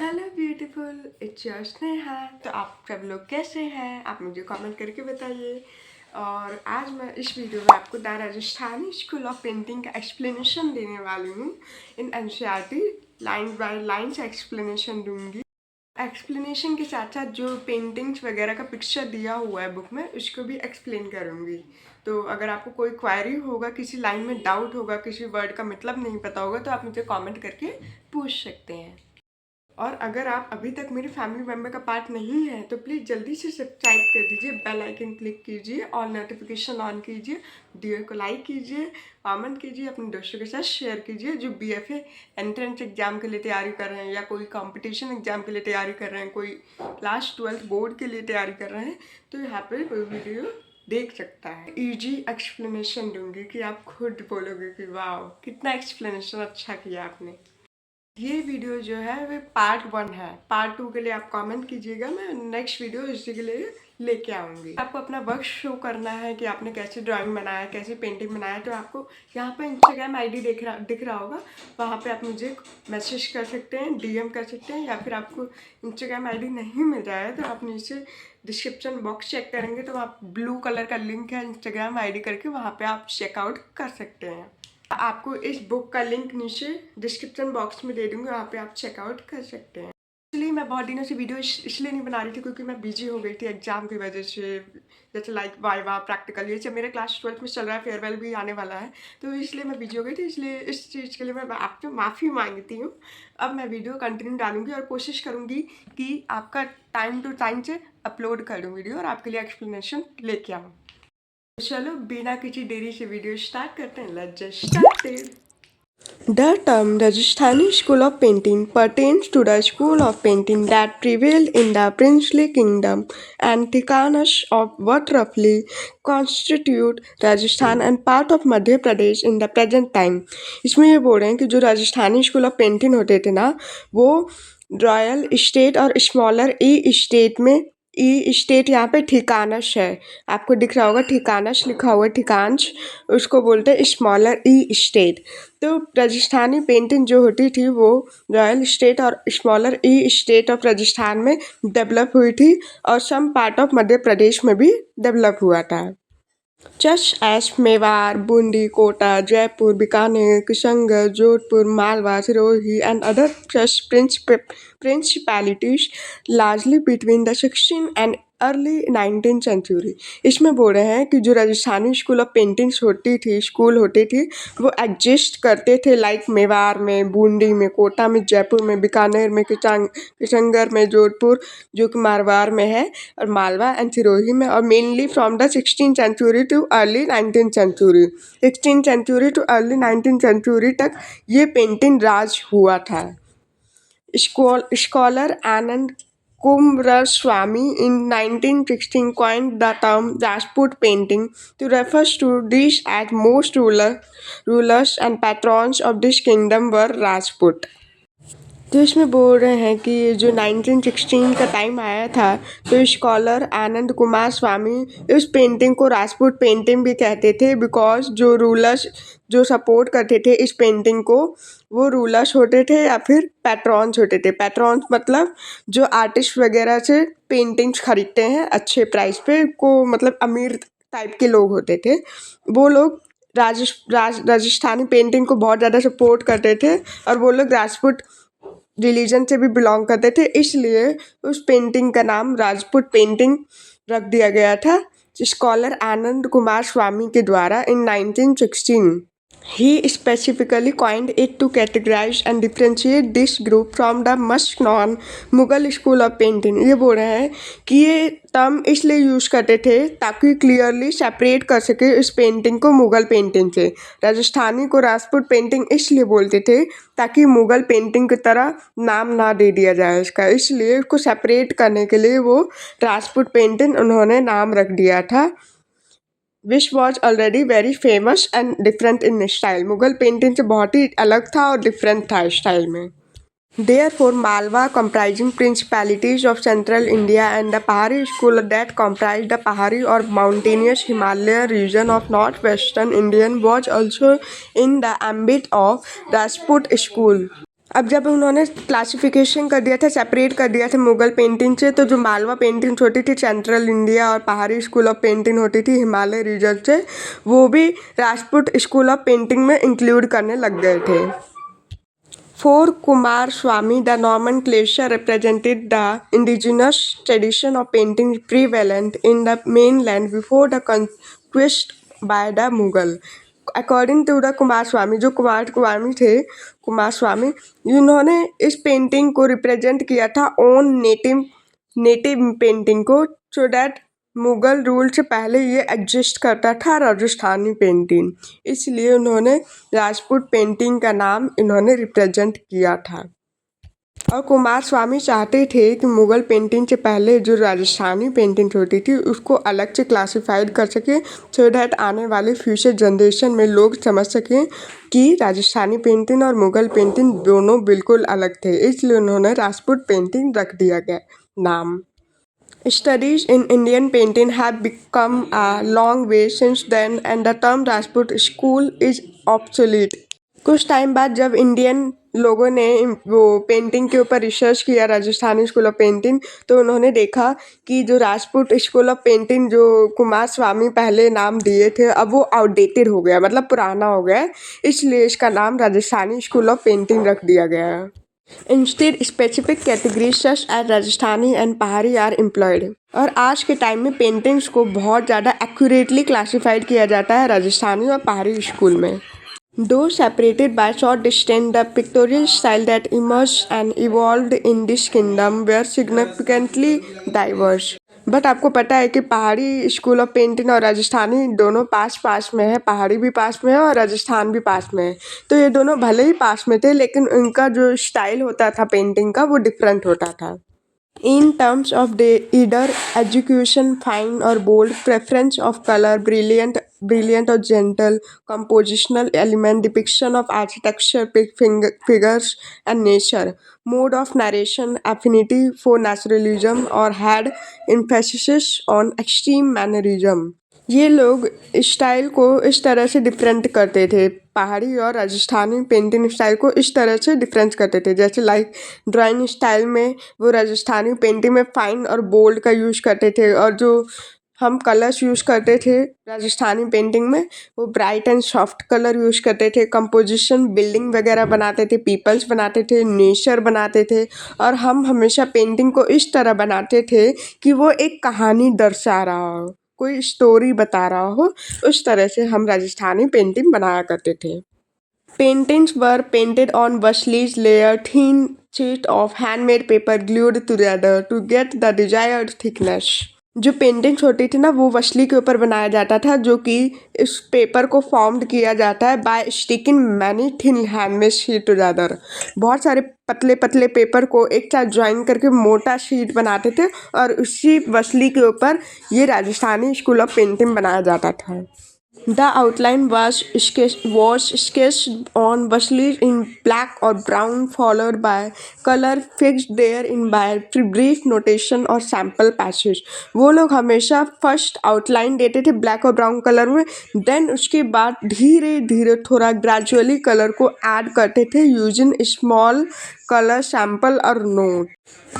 Hello beautiful, it's your Sneha. तो आप सब लोग कैसे हैं? आप मुझे कमेंट करके बताइए। और आज मैं इस वीडियो में आपको the Rajasthani school of painting का एक्सप्लेनेशन देने वाली हूँ। In NCERT line by line से एक्सप्लेनेशन दूंगी। एक्सप्लेनेशन के साथ साथ जो पेंटिंग्स वगैरह का पिक्चर दिया हुआ है बुक में, उसको भी एक्सप्लेन करूँगी। तो अगर आपको कोई क्वेरी होगा, किसी लाइन में डाउट होगा, किसी वर्ड का मतलब नहीं पता होगा, तो आप मुझे कमेंट करके पूछ सकते हैं। और अगर आप अभी तक मेरे फैमिली मेम्बर का पार्ट नहीं है तो प्लीज़ जल्दी से सब्सक्राइब कर दीजिए, बेल आइकन क्लिक कीजिए और नोटिफिकेशन ऑन कीजिए, वीडियो को लाइक कीजिए, कमेंट कीजिए, अपने दोस्तों के साथ शेयर कीजिए जो बीएफए एंट्रेंस एग्जाम के लिए तैयारी कर रहे हैं या कोई कंपटीशन एग्जाम के लिए तैयारी कर रहे हैं, कोई क्लास 12 बोर्ड के लिए तैयारी कर रहे हैं, तो यहाँ पर कोई वीडियो देख सकता है। इजी एक्सप्लेनेशन दूंगी कि आप खुद बोलोगे कि वाह कितना एक्सप्लेनेशन अच्छा किया आपने। ये वीडियो जो है वो पार्ट 1 है। पार्ट 2 के लिए आप कमेंट कीजिएगा, मैं नेक्स्ट वीडियो इसी के लिए लेके आऊँगी। आपको अपना वर्क शो करना है कि आपने कैसे ड्राइंग बनाया, कैसे पेंटिंग बनाया, तो आपको यहाँ पे इंस्टाग्राम आईडी दिख रहा होगा, वहाँ पे आप मुझे मैसेज कर सकते हैं, डीएम कर सकते हैं। या फिर आपको इंस्टाग्राम आईडी नहीं मिल रहा है तो आप नीचे डिस्क्रिप्शन बॉक्स चेक करेंगे तो वहाँ ब्लू कलर का लिंक है इंस्टाग्राम आईडी करके, वहाँ पे आप चेकआउट कर सकते हैं। आपको इस बुक का लिंक नीचे डिस्क्रिप्शन बॉक्स में दे दूंगी, वहाँ पे आप चेकआउट कर सकते हैं। इसलिए मैं बहुत दिनों से वीडियो इसलिए नहीं बना रही थी क्योंकि मैं बिजी हो गई थी एग्जाम की वजह से, जैसे लाइक वाइवा प्रैक्टिकल, ये सब मेरे क्लास 12 में चल रहा है, फेयरवेल भी आने वाला है, तो इसलिए मैं बिजी हो गई थी। इसलिए इस चीज़ के लिए मैं आपसे माफ़ी मांगती हूँ। अब मैं वीडियो कंटिन्यू डालूंगी और कोशिश करूँगी कि आपका टाइम टू टाइम से अपलोड कर दूँ वीडियो और आपके लिए एक्सप्लेनेशन लेके आऊँ। चलो बिना किसी देरी से वीडियो स्टार्ट करते हैं। Let's just start it. The term Rajasthani School of Painting pertains to the school of painting that prevailed in the princely kingdom and Tikanas of what roughly constitute Rajasthan and part of Madhya Pradesh in the present time। इसमें ये बोल रहे हैं कि जो Rajasthani school of painting होते थे ना, वो रॉयल स्टेट और स्मॉलर ई स्टेट में, ई स्टेट यहाँ पे ठिकानश है, आपको दिख रहा होगा ठिकानश लिखा हुआ है, ठिकानश उसको बोलते हैं स्मॉलर ई स्टेट। तो राजस्थानी पेंटिंग जो होती थी वो रॉयल स्टेट और smaller E state of Rajasthan में डेवलप हुई थी और some part of Madhya Pradesh में भी डेवलप हुआ था। Just as Mewar, Bundi, Kota, Jaipur, Bikaner, Kishangarh, Jodhpur, Malwa, Sirohi, and other such principalities largely between the 16th and early 19th century. इसमें बोल रहे हैं कि जो Rajasthani school of paintings school होती थी, वो एग्जिस्ट करते थे लाइक मेवाड़ में, बूंदी में, कोटा में, जयपुर में, बीकानेर में, किशनगढ़ में, जोधपुर जो कि मारवाड़ में है, और मालवा एंड सिरोही में, और mainly from the 16th century to early 19th century. 16th century to early 19th century तक ये पेंटिंग राज हुआ था। Scholar Anand Kumaraswamy in 1916 coined the term Rajput painting to refer to these as most rulers and patrons of this kingdom were Rajput। तो इसमें बोल रहे हैं कि जो 1916 का टाइम आया था तो स्कॉलर आनंद कुमार स्वामी इस पेंटिंग को राजपूत पेंटिंग भी कहते थे, बिकॉज जो रूलर्स जो सपोर्ट करते थे इस पेंटिंग को, वो रूलर्स होते थे या फिर पैट्रॉन्स होते थे। पैट्रॉन्स मतलब जो आर्टिस्ट वगैरह से पेंटिंग्स खरीदते हैं अच्छे प्राइस पे, को मतलब अमीर टाइप के लोग होते थे, वो लोग राजस्थानी पेंटिंग को बहुत ज़्यादा सपोर्ट करते थे और वो लोग राजपूत रिलीजन से भी बिलोंग करते थे, इसलिए उस पेंटिंग का नाम राजपूत पेंटिंग रख दिया गया था स्कॉलर आनंद कुमार स्वामी के द्वारा इन 1916। He specifically coined it to categorize and differentiate this group from the much known Mughal school of painting. ये बोल रहे हैं कि ये टर्म इसलिए यूज़ करते थे ताकि क्लियरली सेपरेट कर सके इस पेंटिंग को मुगल पेंटिंग से। राजस्थानी को राजपूत पेंटिंग इसलिए बोलते थे ताकि मुगल पेंटिंग की तरह नाम ना दे दिया जाए इसका, इसलिए इसको सेपरेट करने के लिए वो राजपूत पेंटिंग उन्होंने नाम रख दिया था, which was already very famous and different in style. Mughal painting से बहुत ही अलग था और डिफरेंट था स्टाइल में। Therefore, Malwa, comprising principalities of central India, and the Pahari school that comprised the Pahari or mountainous Himalaya region of northwestern India, was also in the ambit of Rajput school। अब जब उन्होंने classification कर दिया था, separate कर दिया था Mughal painting से, तो जो मालवा पेंटिंग्स होती थी सेंट्रल इंडिया और पहाड़ी स्कूल ऑफ पेंटिंग होती थी हिमालय रीजन से, वो भी राजपूत स्कूल ऑफ पेंटिंग में इंक्लूड करने लग गए थे। For Kumar Swamy, the nomenclature represented the indigenous tradition of painting prevalent in the mainland before the conquest by the Mughal. According to the Kumar स्वामी, जो कुमार स्वामी थे, कुमार स्वामी, इन्होंने इस पेंटिंग को रिप्रेजेंट किया था ओन नेटिव पेंटिंग को, सो दैट मुगल रूल से पहले ये एग्जिस्ट करता था राजस्थानी पेंटिंग, इसलिए उन्होंने राजपूत पेंटिंग का नाम इन्होंने रिप्रेजेंट किया था। और कुमार स्वामी चाहते थे कि मुगल पेंटिंग से पहले जो राजस्थानी पेंटिंग होती थी उसको अलग से क्लासिफाइड कर सके, सो दैट आने वाले फ्यूचर जनरेशन में लोग समझ सकें कि राजस्थानी पेंटिंग और मुगल पेंटिंग दोनों बिल्कुल अलग थे, इसलिए उन्होंने राजपूत पेंटिंग रख दिया गया नाम। Studies in Indian painting have become a long way since then and the term Rajput school is obsolete. कुछ टाइम बाद जब इंडियन लोगों ने वो पेंटिंग के ऊपर रिसर्च किया, राजस्थानी स्कूल ऑफ पेंटिंग, तो उन्होंने देखा कि जो राजपूत स्कूल ऑफ पेंटिंग जो कुमार स्वामी पहले नाम दिए थे, अब वो आउटडेटेड हो गया, मतलब पुराना हो गया, इसलिए इसका नाम राजस्थानी स्कूल ऑफ पेंटिंग रख दिया गया है। Instead, specific categories such as Rajasthani and पहाड़ी आर एम्प्लॉयड। और आज के टाइम में पेंटिंग्स को बहुत ज़्यादा एक्यूरेटली क्लासिफाइड किया जाता है राजस्थानी और पहाड़ी स्कूल में। Though separated by short distance, the pictorial style that emerged and evolved in this kingdom were significantly diverse. But आपको पता है कि पहाड़ी स्कूल ऑफ पेंटिंग और राजस्थानी दोनों पास पास में है, पहाड़ी भी पास में है और राजस्थान भी पास में है, तो ये दोनों भले ही पास में थे लेकिन उनका जो स्टाइल होता था पेंटिंग का वो डिफरेंट होता था। In terms of either execution, fine or bold, preference of color, brilliant or gentle, compositional element, depiction of architecture, figures and nature, mode of narration, affinity for naturalism, or had emphasis on extreme mannerism. ये लोग style को इस तरह से different करते थे, पहाड़ी और राजस्थानी पेंटिंग स्टाइल को इस तरह से डिफरेंस करते थे, जैसे लाइक ड्राइंग स्टाइल में वो राजस्थानी पेंटिंग में फाइन और बोल्ड का यूज़ करते थे, और जो हम कलर्स यूज़ करते थे राजस्थानी पेंटिंग में वो bright and soft colour use करते थे। कंपोजिशन बिल्डिंग वगैरह बनाते थे, पीपल्स बनाते थे, नेचर बनाते थे, और हम हमेशा पेंटिंग को इस तरह बनाते थे कि वो एक कहानी दर्शा रहा हो, कोई स्टोरी बता रहा हो, उस तरह से हम राजस्थानी पेंटिंग बनाया करते थे। Paintings were painted on waslis layer thin sheet of handmade paper glued together to get the desired thickness. जो पेंटिंग्स होती थी ना वो वसली के ऊपर बनाया जाता था, जो कि इस पेपर को फॉर्म्ड किया जाता है by sticking many thin handmade sheet together. बहुत सारे पतले पतले पेपर को एक साथ ज्वाइन करके मोटा शीट बनाते थे और उसी वसली के ऊपर ये राजस्थानी स्कूल ऑफ पेंटिंग बनाया जाता था। The outline was sketched on waslis in black or brown, followed by color fixed therein by brief notation और sample passage. वो लोग हमेशा फर्स्ट आउटलाइन देते थे ब्लैक और ब्राउन कलर में, देन उसके बाद धीरे धीरे थोड़ा ग्रेजुअली कलर को ऐड करते थे using small color sample or note.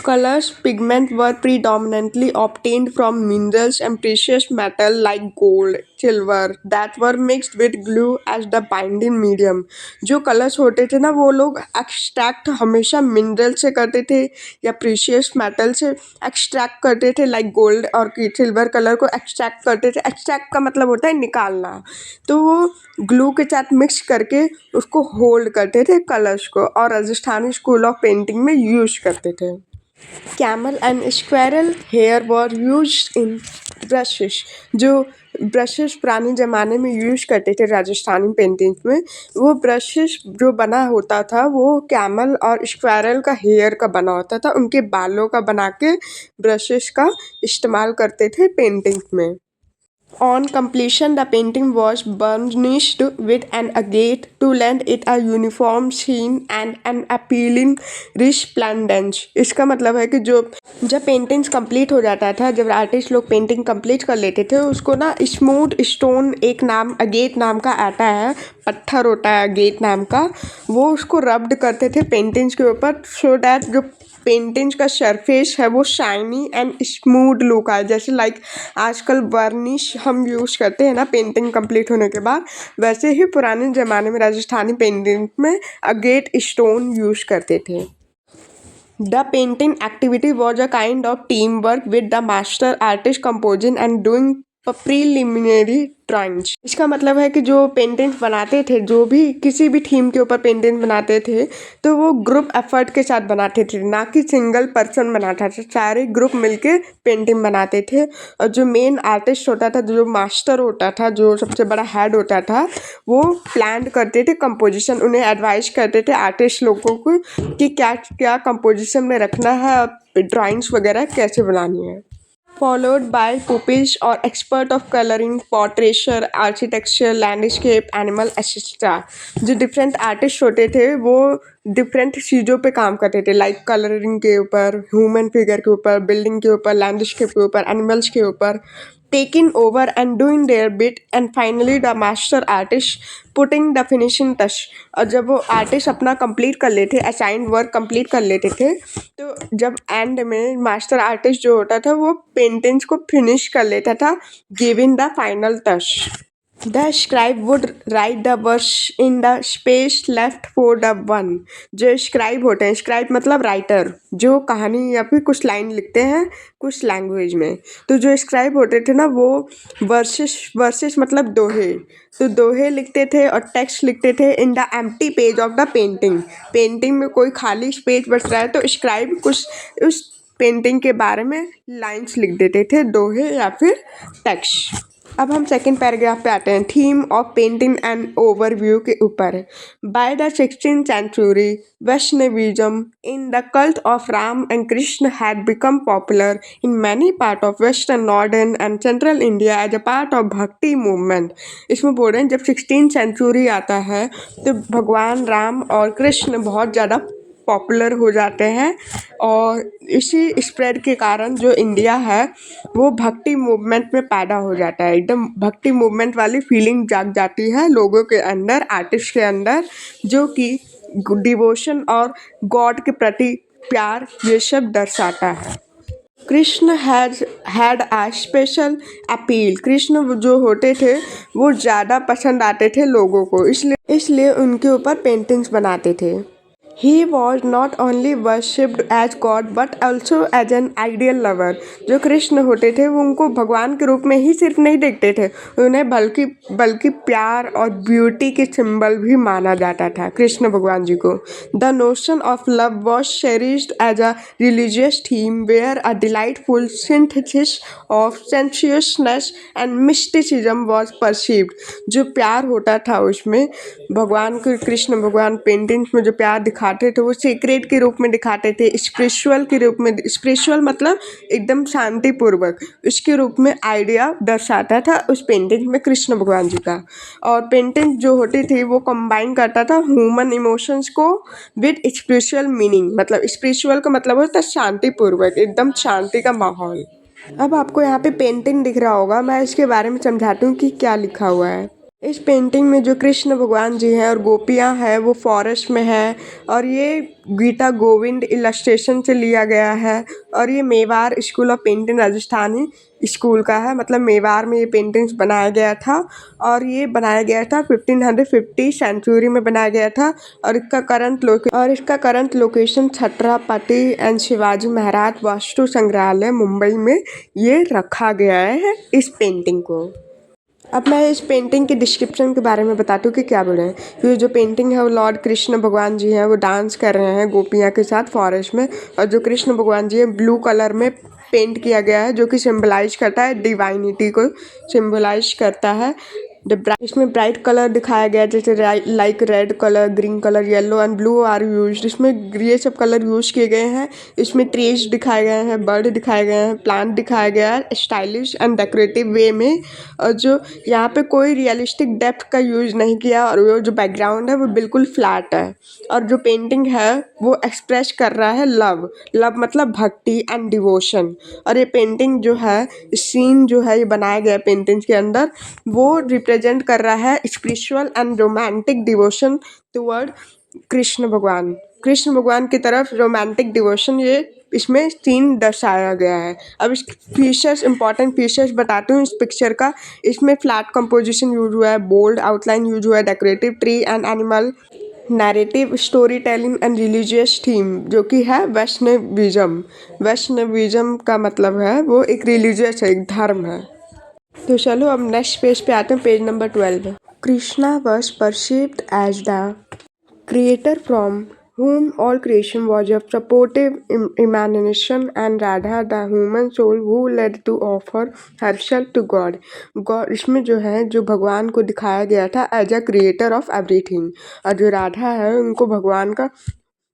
Colors pigment were predominantly obtained from minerals and precious metal like gold, silver that were mixed with glue as the binding medium. जो colours होते थे ना वो लोग extract हमेशा mineral से करते थे या प्रीशियस मेटल से एक्सट्रैक्ट करते थे, लाइक गोल्ड और सिल्वर कलर को एक्सट्रैक्ट करते थे। एक्सट्रैक्ट का मतलब होता है निकालना, तो वो ग्लू के साथ मिक्स करके उसको होल्ड करते थे कलर्स को, और राजस्थानी स्कूल ऑफ पेंटिंग में यूज करते थे। Camel and squirrel hair were used in brushes. जो ब्रशेस पुराने ज़माने में यूज करते थे राजस्थानी पेंटिंग्स में, वो ब्रशेस जो बना होता था वो कैमल और स्क्वायरल का हेयर का बना होता था, उनके बालों का बना के ब्रशेस का इस्तेमाल करते थे पेंटिंग्स में। On completion, the painting was burnished with an agate to lend it a uniform sheen and an appealing resplendence. इसका मतलब है कि जो जब पेंटिंग्स कंप्लीट हो जाता था, जब आर्टिस्ट लोग पेंटिंग कंप्लीट कर लेते थे, उसको ना स्मूथ स्टोन, एक नाम अगेट नाम का आता है, पत्थर होता है अगेट नाम का, वो उसको रब्ड करते थे पेंटिंग्स के ऊपर, सो दैट जो पेंटिंग्स का सरफेस है वो शाइनी एंड स्मूथ लुक आए। जैसे लाइक आजकल वर्निश हम यूज़ करते हैं ना पेंटिंग कंप्लीट होने के बाद, वैसे ही पुराने ज़माने में राजस्थानी पेंटिंग में अगेट स्टोन यूज़ करते थे। The painting activity was a kind of teamwork with the master artist composing and doing preliminary drawings. इसका मतलब है कि जो पेंटिंग्स बनाते थे, जो भी किसी भी थीम के ऊपर पेंटिंग बनाते थे, तो वो ग्रुप एफर्ट के साथ बनाते थे, ना कि सिंगल पर्सन बनाता था। सारे ग्रुप मिलके पेंटिंग बनाते थे और जो मेन आर्टिस्ट होता था, जो मास्टर होता था, जो सबसे बड़ा हेड होता था, वो प्लान करते थे कंपोजिशन, उन्हें एडवाइस करते थे आर्टिस्ट लोगों को कि क्या क्या कंपोजिशन में रखना है और ड्राइंग्स वगैरह कैसे बनानी है। Followed by pupils or expert of coloring, portraiture, architecture, landscape, animal, etc. जो डिफरेंट आर्टिस्ट होते थे वो डिफरेंट चीज़ों पे काम करते थे, लाइक कलरिंग के ऊपर, ह्यूमन फिगर के ऊपर, बिल्डिंग के ऊपर, लैंडस्केप के ऊपर, एनिमल्स के ऊपर, taking over and doing their bit, and finally the master artist putting the finishing touch। और जब वो आर्टिस्ट अपना कंप्लीट कर लेते, असाइन वर्क कंप्लीट कर लेते थे, तो जब एंड में मास्टर आर्टिस्ट जो होता था वो पेंटिंग्स को फिनिश कर लेता था, giving the final touch. The scribe would write the verse in the space left for the one. जो स्क्राइब होते हैं, स्क्राइब मतलब राइटर, जो कहानी या फिर कुछ लाइन लिखते हैं कुछ लैंग्वेज में, तो जो स्क्राइब होते थे ना वो वर्सेस मतलब दोहे, तो दोहे लिखते थे और टेक्स्ट लिखते थे in the empty page of the painting. Painting में कोई खाली पेज बच रहा है तो स्क्राइब कुछ उस पेंटिंग के बारे में लाइन्स लिख देते थे, दोहे या फिर टेक्स्ट। अब हम सेकंड पैराग्राफ पे आते हैं, theme of painting and overview के ऊपर। By the 16th century, Vaishnavism in the cult of Ram and Krishna had become popular in many part of western, northern and central India as a part of bhakti movement. इसमें बोल रहे हैं जब 16th century आता है तो भगवान राम और कृष्ण बहुत ज़्यादा पॉपुलर हो जाते हैं और इसी स्प्रेड के कारण जो इंडिया है वो भक्ति मूवमेंट में पैदा हो जाता है। एकदम भक्ति मूवमेंट वाली फीलिंग जाग जाती है लोगों के अंदर, आर्टिस्ट के अंदर, जो कि डिवोशन और गॉड के प्रति प्यार ये सब दर्शाता है। Krishna had a special appeal. Krishna जो होते थे वो ज़्यादा पसंद आते थे लोगों को, इसलिए उनके ऊपर पेंटिंग्स बनाते थे। He was not only worshipped as God but also as an ideal lover। जो कृष्ण होते थे वो उनको भगवान के रूप में ही सिर्फ नहीं देखते थे, उन्हें बल्कि प्यार और ब्यूटी के सिंबल भी माना जाता था कृष्ण भगवान जी को। The notion of love was cherished as a religious theme where a delightful synthesis of sensuousness and mysticism was perceived। जो प्यार होता था उसमें भगवान के, कृष्ण भगवान पेंटिंग्स में जो प्यार दिखाते थे वो सीक्रेट के रूप में दिखाते थे, स्पिरिचुअल के रूप में, स्पिरिचुअल मतलब एकदम शांतिपूर्वक, उसके रूप में आइडिया दर्शाता था उस पेंटिंग में कृष्ण भगवान जी का। और पेंटिंग जो होती थी वो कंबाइन करता था ह्यूमन इमोशंस को विद स्पिरिचुअल मीनिंग। मतलब स्पिरिचुअल का मतलब होता है शांतिपूर्वक, एकदम शांति का माहौल। अब आपको यहाँ पे पेंटिंग दिख रहा होगा, मैं इसके बारे में समझाती हूँ कि क्या लिखा हुआ है। इस पेंटिंग में जो कृष्ण भगवान जी हैं और गोपियाँ हैं वो फॉरेस्ट में है, और ये गीता गोविंद इलस्ट्रेशन से लिया गया है, और ये Mewar school of painting Rajasthani school का है। मतलब मेवाड़ में ये पेंटिंग्स बनाया गया था और ये बनाया गया था 1550 सेंचुरी में बनाया गया था। और इसका current location Chhatrapati and Shivaji Maharaj Vastu Sangrahalaya Mumbai में ये रखा गया है इस पेंटिंग को। अब मैं इस पेंटिंग के डिस्क्रिप्शन के बारे में बताती हूँ कि क्या बोले हैं। ये जो पेंटिंग है वो लॉर्ड कृष्ण भगवान जी हैं, वो डांस कर रहे हैं गोपियाँ के साथ फॉरेस्ट में, और जो कृष्ण भगवान जी हैं ब्लू कलर में पेंट किया गया है जो कि सिम्बलाइज करता है डिवाइनिटी को, सिम्बलाइज करता है इसमें ब्राइट कलर दिखाया गया जैसे like red colour, green colour, yellow and blue are used. इसमें ये सब कलर यूज किए गए हैं। इसमें ट्रीज दिखाए गए हैं, बर्ड दिखाए गए हैं, प्लांट दिखाया गया है स्टाइलिश एंड डेकोरेटिव वे में। और जो यहाँ पे कोई रियलिस्टिक डेप्थ का यूज नहीं किया और वो जो बैकग्राउंड है वो बिल्कुल फ्लैट है। और जो पेंटिंग है वो एक्सप्रेस कर रहा है लव। लव मतलब भक्ति एंड डिवोशन। और ये पेंटिंग जो है, सीन जो है ये बनाया गया पेंटिंग के अंदर, वो रिप्रेजेंट कर रहा है spiritual and romantic devotion toward Krishna भगवान। कृष्ण भगवान की तरफ रोमांटिक डिवोशन ये इसमें सीन दर्शाया गया है। अब इस फीचर्स, इंपॉर्टेंट फीचर्स बताती हूँ इस पिक्चर का। इसमें फ्लैट कंपोजिशन यूज हुआ है, बोल्ड आउटलाइन यूज हुआ है, decorative tree and animal, narrative story telling and religious theme जो कि है वैष्णविज्म। वैष्णविज्म का मतलब है वो एक रिलीजियस है, एक धर्म है। तो चलो अब नेक्स्ट पेज पे आते हैं, page number 12। Krishna was perceived as the creator from whom all creation was a supportive emanation, and Radha the human soul who led to offer herself to God। God इसमें जो है, जो भगवान को दिखाया गया था as a creator of everything. और जो राधा है उनको भगवान का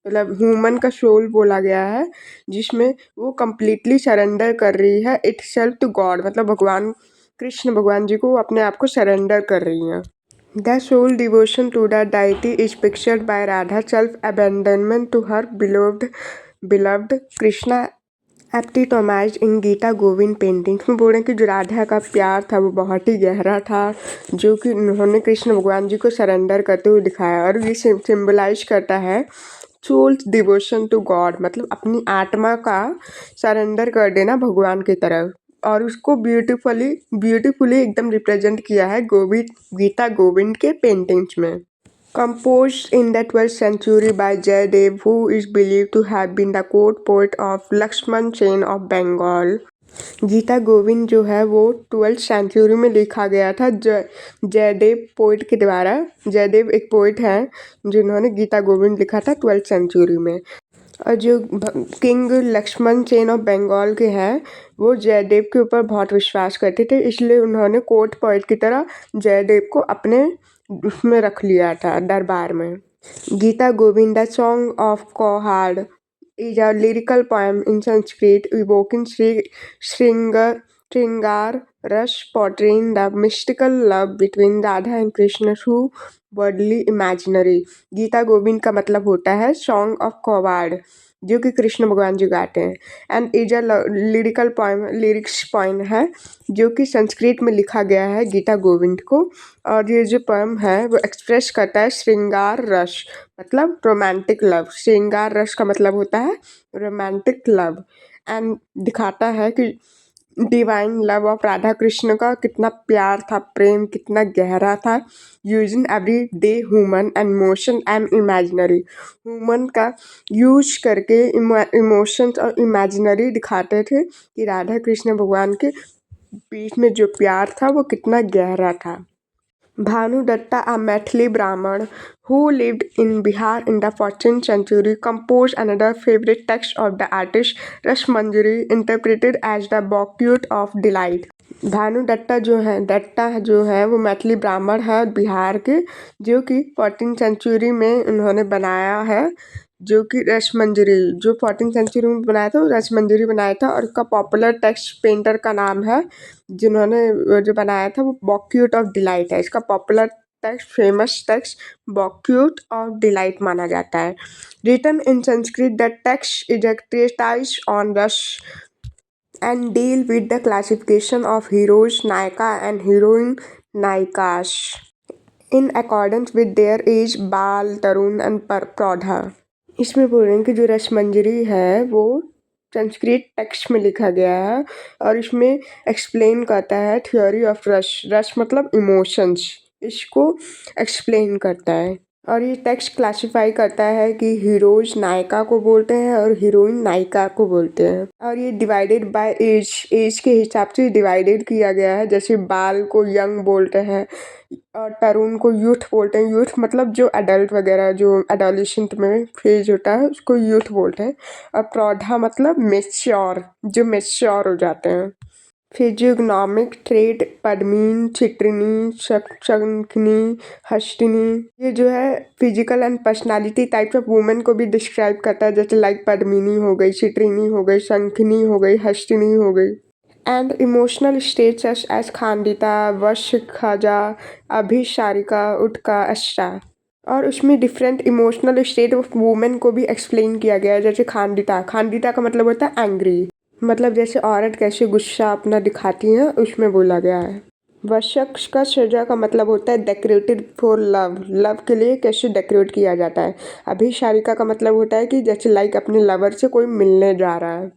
मतलब ह्यूमन का सोल बोला गया है, जिसमें वो कम्प्लीटली सरेंडर कर रही है इट सेल्फ टू गॉड। मतलब भगवान कृष्ण भगवान जी को अपने आप को सरेंडर कर रही हैं। The sole devotion to the deity is pictured by Radha's self-abandonment to her beloved Krishna, epitomized in Gita Govind paintings में। बोल रहे हैं कि जो राधा का प्यार था वो बहुत ही गहरा था, जो कि उन्होंने कृष्ण भगवान जी को सरेंडर करते हुए दिखाया। और ये सिम्बलाइज करता है सोल्स डिवोशन टू गॉड, मतलब अपनी आत्मा का सरेंडर कर देना भगवान की तरफ। और उसको ब्यूटीफुली एकदम रिप्रेजेंट किया है गीता गोविंद के पेंटिंग्स में। Composed in the 12th century by Jayadev, who is believed to have been the court poet of Lakshman Sen of Bengal। Gita Govind जो है वो 12th सेंचुरी में लिखा गया था जयदेव पोइट के द्वारा। जयदेव एक पोइट हैं जिन्होंने गीता गोविंद लिखा था 12th सेंचुरी में। और जो किंग लक्ष्मण सेन ऑफ बंगाल के हैं वो जयदेव के ऊपर बहुत विश्वास करते थे, इसलिए उन्होंने कोर्ट पोइट की तरह जयदेव को अपने उसमें रख लिया था दरबार में। Gita Govinda song of cowherd is a lyrical poem in Sanskrit evoking Shringar Rush, portraying the mystical love between Radha and Krishna through worldly imaginary। Gita Govind का मतलब होता है सॉन्ग ऑफ कौवाड़, जो कि कृष्ण भगवान जी गाते हैं। And is a lyrical poem, lyrics poem है जो कि संस्कृत में लिखा गया है गीता गोविंद को। और ये जो पोएम है वो एक्सप्रेस करता है श्रृंगार रस, मतलब रोमांटिक लव। श्रृंगार रस का मतलब होता है रोमांटिक लव। एंड दिखाता है कि divine love of Radha Krishna का कितना प्यार था, प्रेम कितना गहरा था। Using every day human and emotion and imaginary, human का यूज करके इमोशंस और इमेजिनरी दिखाते थे कि राधा कृष्ण भगवान के बीच में जो प्यार था वो कितना गहरा था। Bhanu Datta, a Maithili Brahmin who lived in Bihar in the 14th century, composed another favorite text of the artist Rasmanjari, interpreted as the Bouquet of Delight। Bhanu Dutta जो है वो मैथिली ब्राह्मण है बिहार के, जो कि 14th सेंचुरी में उन्होंने बनाया है, जो कि रसमंजरी, जो 14th सेंचुरी में बनाया था वो रसमंजरी बनाया था। और उसका पॉपुलर टेक्स्ट पेंटर का नाम है जिन्होंने जो बनाया था वो बॉक्यूट ऑफ डिलाइट है। इसका popular text, famous text bouquet of delight माना जाता है। Written in Sanskrit the text is a treatise on rasa and deal with the classification of heroes, Nayaka and heroine Nayikas in accordance with their age, बाल, तरुण and प्रौढ़ा। इसमें बोल रहे हैं कि जो रसमंजरी है वो संस्कृत टेक्स्ट में लिखा गया है और इसमें एक्सप्लेन करता है थ्योरी ऑफ रस। रस मतलब इमोशंस, इसको एक्सप्लेन करता है। और ये टेक्स्ट क्लासिफाई करता है कि हीरोज नायिका को बोलते हैं और हीरोइन नायिका को बोलते हैं। और ये डिवाइडेड बाय एज के हिसाब से डिवाइडेड किया गया है। जैसे बाल को यंग बोलते हैं और तरुण को यूथ बोलते हैं। यूथ मतलब जो एडल्ट वगैरह, जो एडोलिसेंट में फेज होता है उसको यूथ बोलते हैं। और प्रौढ़ा मतलब मेच्योर, जो मेच्योर हो जाते हैं। फिजियोग्नोमिक ट्रेट पद्मिनी, चित्रिनी, शंखिनी, हस्तिनी, ये जो है physical and personality types of women को भी डिस्क्राइब करता है, जैसे लाइक पद्मिनी हो गई, चित्रिनी हो गई, शंखिनी हो गई, हस्तिनी हो गई। एंड इमोशनल स्टेट्स एज खांडिता, वश, खजा, अभिसारिका, उठका, अष्टा। और उसमें different emotional state of women को भी एक्सप्लेन किया गया है, जैसे खांडिता, खांडिता का मतलब होता है एंग्री, मतलब जैसे औरत कैसे गुस्सा अपना दिखाती है उसमें बोला गया है। वशक का सजा का मतलब होता है डेकोरेटेड फॉर लव, लव के लिए कैसे डेकोरेट किया जाता है। अभिसारिका का मतलब होता है कि जैसे लाइक अपने लवर से कोई मिलने जा रहा है।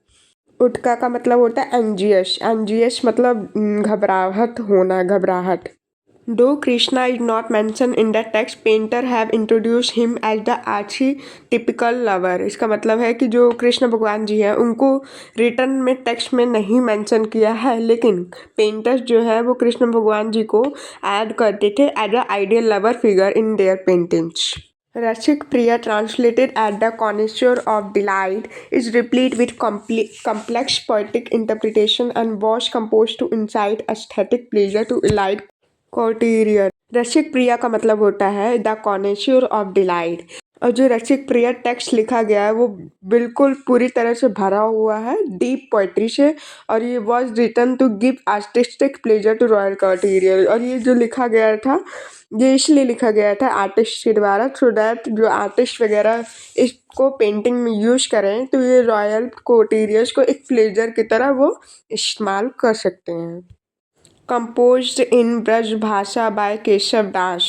उठका का मतलब होता है एंजियस, एंजियस मतलब घबराहट होना, घबराहट। Though Krishna is not mentioned in the text, painter have introduced him as the archetypical lover। इसका मतलब है कि जो कृष्ण भगवान जी हैं उनको रिटर्न में टेक्स्ट में नहीं मेंशन किया है, लेकिन पेंटर्स जो है वो कृष्ण भगवान जी को ऐड करते थे as a ideal lover figure in their paintings. Rashik Priya, translated as the connoisseur of delight, is replete with complex poetic interpretation and was composed to incite aesthetic pleasure to elite courtier। रसिक प्रिया का मतलब होता है the कॉनेश्योर of delight, और जो रसिक प्रिया text लिखा गया है वो बिल्कुल पूरी तरह से भरा हुआ है डीप पोएट्री से, और ये was written to give artistic pleasure to royal courtier. और ये जो लिखा गया था ये इसलिए लिखा गया था आर्टिस्ट के द्वारा, सो दैट जो आर्टिस्ट वगैरह इसको पेंटिंग में यूज करें तो ये रॉयल कोर्टीरियर्स को एक प्लेजर की तरह वो इस्तेमाल कर सकते हैं। Composed in Braj Bhasha by Keshav Das,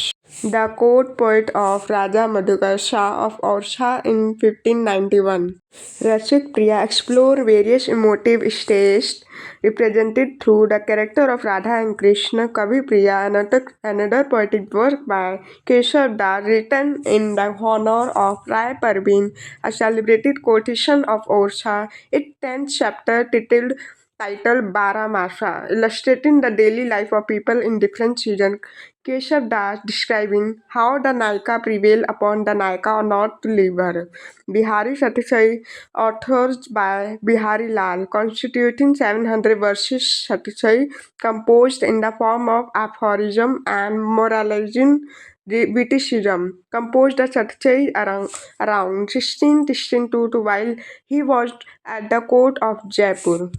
the court poet of Raja Madhukar Shah of Orsha in 1591. Rashik Priya explore various emotive states represented through the character of Radha and Krishna. Kavi Priya, another poetic work by Keshav Das written in the honor of Rai Parveen, a celebrated courtesan of Orsha. Its 10th chapter titled Baramasa, illustrating the daily life of people in different seasons. Keshav Das describing how the Nayika prevail upon the Nayika or not to leave her. Bihari Satisai, authored by Bihari Lal, constituting 700 verses. Satisai, composed in the form of aphorism and moralizing witticism, composed the Satyai around 1662 while he was at the court of Jaipur।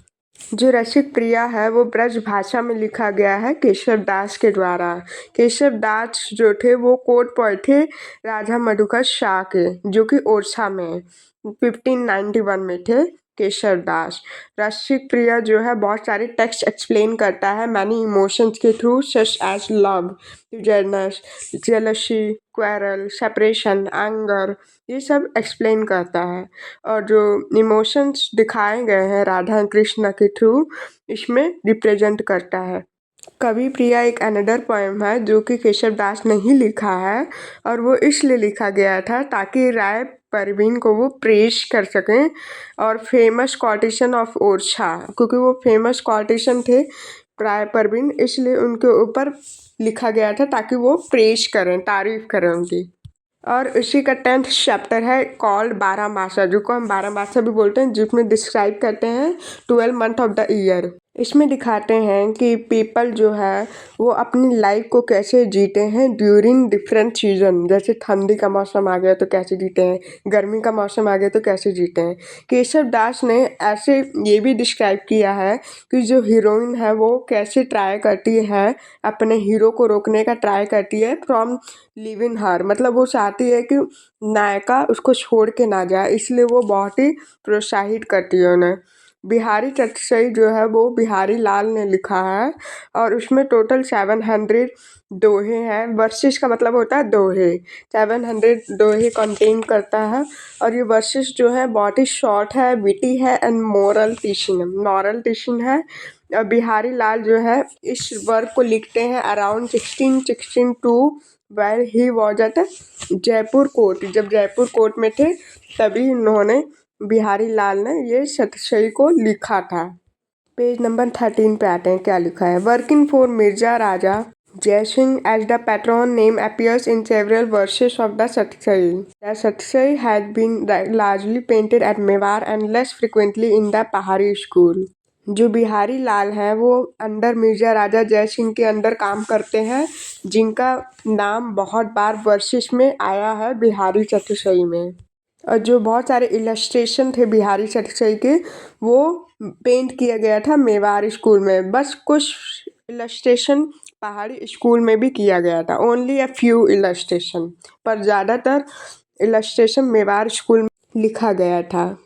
जो रसिक प्रिया है वो ब्रज भाषा में लिखा गया है केशव दास के द्वारा। केशव दास जो थे वो कोर्ट पोएट थे राजा मधुकर शाह के, जो कि ओरछा में 1591 में थे केशव दास। रसिक प्रिया जो है बहुत सारे टेक्स्ट एक्सप्लेन करता है मैनी इमोशंस के through, such as love, jealousy, quarrel, separation, anger, ये सब एक्सप्लेन करता है। और जो इमोशंस दिखाए गए हैं राधा कृष्ण के थ्रू इसमें रिप्रेजेंट करता है। कवि प्रिया एक अनदर पोएम है जो कि केशव दास ने ही लिखा है, और वो इसलिए लिखा गया था ताकि राय परवीन को वो प्रेज कर सकें, और फेमस कॉर्टिशन ऑफ ओरछा, क्योंकि वो फेमस कॉर्टिशन थे राय परवीन, इसलिए उनके ऊपर लिखा गया था ताकि वो प्रेज करें, तारीफ करें उनकी। और उसी का 10th चैप्टर है कॉल्ड बारहमासा, जो को हम बारहमासा भी बोलते हैं, जिसमें डिस्क्राइब करते हैं 12 मंथ ऑफ द ईयर। इसमें दिखाते हैं कि पीपल जो है वो अपनी लाइफ को कैसे जीते हैं ड्यूरिंग डिफरेंट सीजन, जैसे ठंडी का मौसम आ गया तो कैसे जीते हैं, गर्मी का मौसम आ गया तो कैसे जीते हैं। केशव दास ने ऐसे ये भी डिस्क्राइब किया है कि जो हीरोइन है वो कैसे ट्राई करती है, अपने हीरो को रोकने का ट्राई करती है फ्रॉम लिविंग हर, मतलब वो चाहती है कि नायिका उसको छोड़ के ना जाए, इसलिए वो बहुत ही प्रोत्साहित करती है उन्हें। बिहारी चटसई जो है वो बिहारी लाल ने लिखा है, और उसमें टोटल 700 दोहे हैं। वर्सेस का मतलब होता है दोहे, 700 दोहे कंटेन करता है, और ये वर्सेस जो है बहुत ही शॉर्ट है, विटी है एंड मॉरल टीचिंग है। और बिहारी लाल जो है इस वर्क को लिखते हैं around 1662 where he was at Jaipur court, जब जयपुर कोर्ट में थे तभी इन्होंने बिहारी लाल ने ये सतशई को लिखा था। पेज नंबर 13 पे आते हैं, क्या लिखा है। Working for Mirza Raja Jai Singh as the patron name appears in several verses of the Satsai. The Satsai had been largely painted at Mewar and less frequently in the Pahari school. जो बिहारी लाल हैं वो अंडर मिर्जा राजा जय सिंह के अंदर काम करते हैं, जिनका नाम बहुत बार वर्षिश में आया है बिहारी चतुश्रयी में। और जो बहुत सारे इलस्ट्रेशन थे बिहारी चतुश्रयी के, वो पेंट किया गया था मेवाड़ स्कूल में। बस कुछ इलस्ट्रेशन पहाड़ी स्कूल में भी किया गया था, ओनली अ फ्यू इलस्ट्रेशन, पर ज़्यादातर इलस्ट्रेशन मेवाड़ स्कूल में लिखा गया था।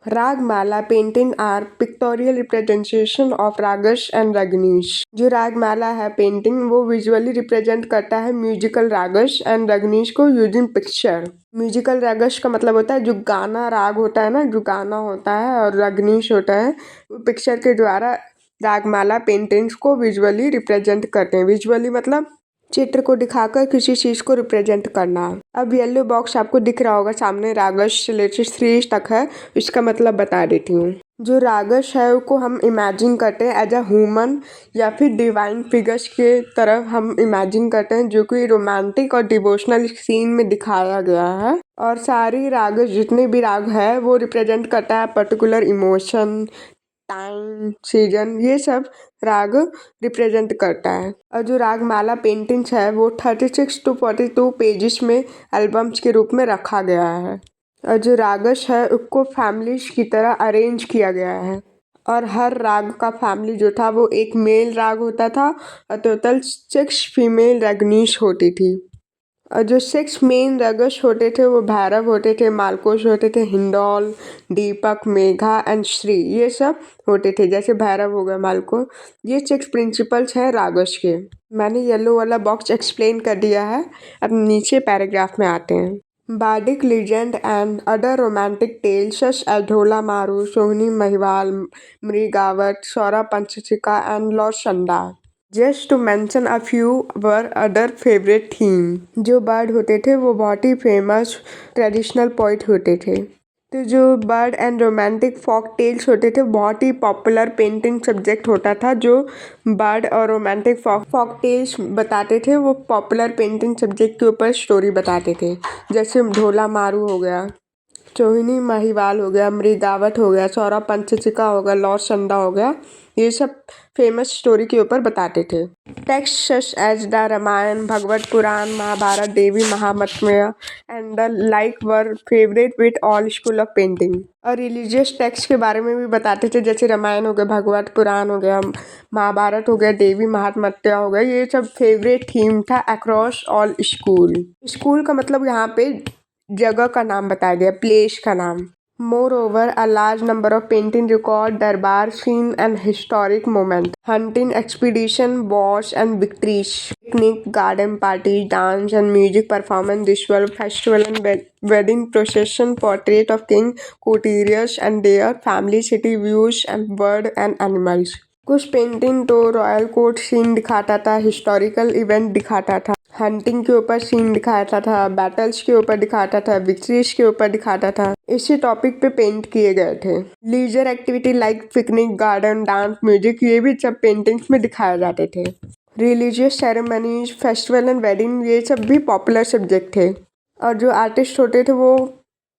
Ragamala painting are pictorial representation of ragas and raginis. जो रागमाला है पेंटिंग, वो विजुअली रिप्रेजेंट करता है म्यूजिकल रागस एंड रगनीश को यूजिंग पिक्चर। म्यूजिकल रागस का मतलब होता है जो गाना राग होता है ना, जो गाना होता है, और रगनीश होता है पिक्चर के द्वारा रागमाला पेंटिंग्स को विजुअली रिप्रेजेंट करते हैं। विजुअली मतलब चित्र को दिखाकर किसी चीज को रिप्रेजेंट करना। अब येलो बॉक्स आपको दिख रहा होगा सामने, रागस से लेकर 3 तक है, इसका मतलब बता देती हूँ। जो रागस है उसको हम इमेजिन करते हैं एज अ ह्यूमन या फिर डिवाइन फिगर्स के तरफ हम इमेजिन करते हैं, जो कि रोमांटिक और डिवोशनल सीन में दिखाया गया है। और सारी रागस जितने भी राग है वो रिप्रेजेंट करता है पर्टिकुलर इमोशन, टाइम, सीजन, ये सब राग रिप्रेजेंट करता है। और जो रागमाला पेंटिंग्स है वो 36 to 42 पेजेस में एल्बम्स के रूप में रखा गया है। और जो रागस है उसको फैमिलीज की तरह अरेंज किया गया है, और हर राग का फैमिली जो था वो एक मेल राग होता था और टोटल 6 फीमेल रगनीश होती थी। और जो 6 मेन रागस होते थे वो भैरव होते थे, मालकोस होते थे, हिंडौल, दीपक, मेघा एंड श्री, ये सब होते थे। जैसे भैरव हो गया, मालको, ये 6 प्रिंसिपल्स हैं रागस के। मैंने येलो वाला बॉक्स एक्सप्लेन कर दिया है, अब नीचे पैराग्राफ में आते हैं। Bardic legend and other romantic tales such as Dhola Maru, Sohini Mahiwal, Mrigawat, Saura Panchachika and Lord Chanda, just to mention a few, were other favourite theme. जो बर्ड होते थे वो बहुत ही फेमस ट्रेडिशनल पोइट होते थे। तो जो bird and romantic folk tales होते थे बहुत ही पॉपुलर पेंटिंग सब्जेक्ट होता था। जो बर्ड और रोमांटिक फॉक टेल्स बताते थे वो पॉपुलर पेंटिंग सब्जेक्ट के ऊपर स्टोरी बताते थे। जैसे ढोला मारू हो गया, सोहिनी महिवाल हो गया, मृगावत हो गया, सौरा पंचचिका हो गया, लॉर्ड चंदा हो गया, ये सब फेमस स्टोरी के ऊपर बताते थे। Text such as the Ramayana, Bhagavata Purana, Mahabharata, Devi Mahatmya and the like were favourite with all school of painting. और रिलीजियस टेक्स्ट के बारे में भी बताते थे, जैसे रामायण हो गया, भगवत पुराण हो गया, महाभारत हो गया, देवी महात्म्य हो गया, ये सब फेवरेट थीम था अक्रॉस ऑल स्कूल। स्कूल का मतलब यहाँ पे जगह का नाम बताया गया, प्लेस का नाम। Moreover, a large number of paintings record darbar scene and historic moments, hunting expedition, wars and victories, picnic, garden parties, dance and music performance, ritual, festival and wedding procession, portrait of king, courtiers and their family, city views and bird and animals। कुछ painting तो royal court scene दिखाता था, historical event दिखाता था, hunting के ऊपर scene दिखाता था, बैटल्स के ऊपर दिखाता था, विक्ट्रीज के ऊपर दिखाता था। इसी टॉपिक पे पेंट किए गए थे। Leisure activity like picnic, garden, dance, music, ये भी सब पेंटिंग्स में दिखाए जाते थे। Religious ceremonies, festival and wedding, ये सब भी पॉपुलर सब्जेक्ट थे। और जो आर्टिस्ट होते थे वो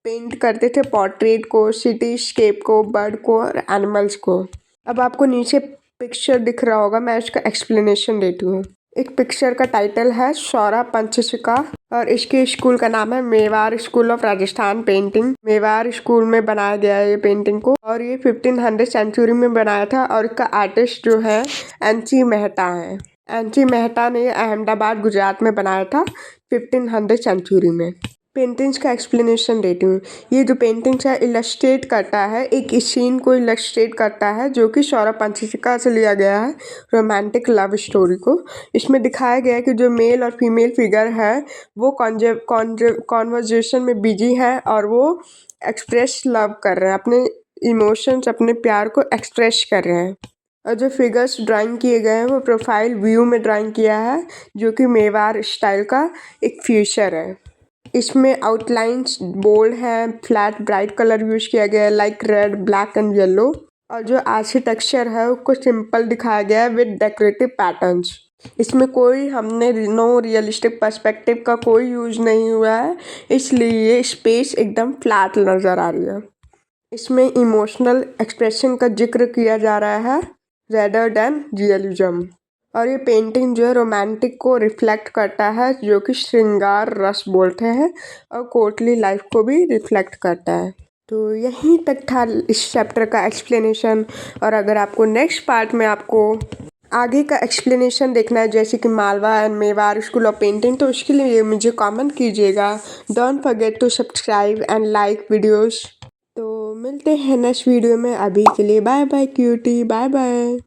पेंट करते थे पोर्ट्रेट को, सिटी स्केप को, बर्ड को और एनिमल्स को। अब आपको नीचे पिक्चर दिख रहा होगा, मैं इसका एक्सप्लेनेशन देती हूँ। एक पिक्चर का टाइटल है सौरा पंचशिका और इसके स्कूल का नाम है Mewar school of Rajasthan painting. Mewar school में बनाया गया है ये पेंटिंग को, और ये 1500 सेंचुरी में बनाया था। और इसका आर्टिस्ट जो है एनसी मेहता है। एनसी मेहता ने अहमदाबाद गुजरात में बनाया था 1500 सेंचुरी में। पेंटिंग्स का एक्सप्लेनेशन देती हूँ। ये जो पेंटिंग्स है इलस्ट्रेट करता है, एक सीन को इलस्ट्रेट करता है जो कि सौरा पंचशिका से लिया गया है, रोमांटिक लव स्टोरी को। इसमें दिखाया गया है कि जो मेल और फीमेल फिगर है वो कॉन्वर्जेशन में बिजी है और वो एक्सप्रेस लव कर रहे हैं, अपने इमोशंस, अपने प्यार को एक्सप्रेस कर रहे हैं। और जो फिगर्स ड्राइंग किए गए हैं वो प्रोफाइल व्यू में ड्राइंग किया है, जो कि मेवाड़ स्टाइल का एक फीचर है। इसमें आउटलाइंस बोल्ड हैं, फ्लैट ब्राइट कलर यूज किया गया है like red, black and yellow. और जो आर्किटेक्चर है उसको सिंपल दिखाया गया है विद डेकोरेटिव पैटर्न्स। इसमें कोई हमने नो रियलिस्टिक पर्सपेक्टिव का कोई यूज नहीं हुआ है, इसलिए स्पेस एकदम फ्लैट नज़र आ रही है। इसमें इमोशनल एक्सप्रेशन का जिक्र किया जा रहा है रेदर देन रियलिज्म। और ये पेंटिंग जो है रोमांटिक को रिफ्लेक्ट करता है, जो कि श्रृंगार रस बोलते हैं, और कोर्टली लाइफ को भी रिफ्लेक्ट करता है। तो यहीं तक था इस चैप्टर का एक्सप्लेनेशन। और अगर आपको नेक्स्ट पार्ट में आपको आगे का एक्सप्लेनेशन देखना है, जैसे कि Malwa and Mewar school of painting, तो उसके लिए मुझे कमेंट कीजिएगा। Don't forget to subscribe and like videos. तो मिलते हैं नेक्स्ट वीडियो में। अभी के लिए bye bye cutie, bye bye.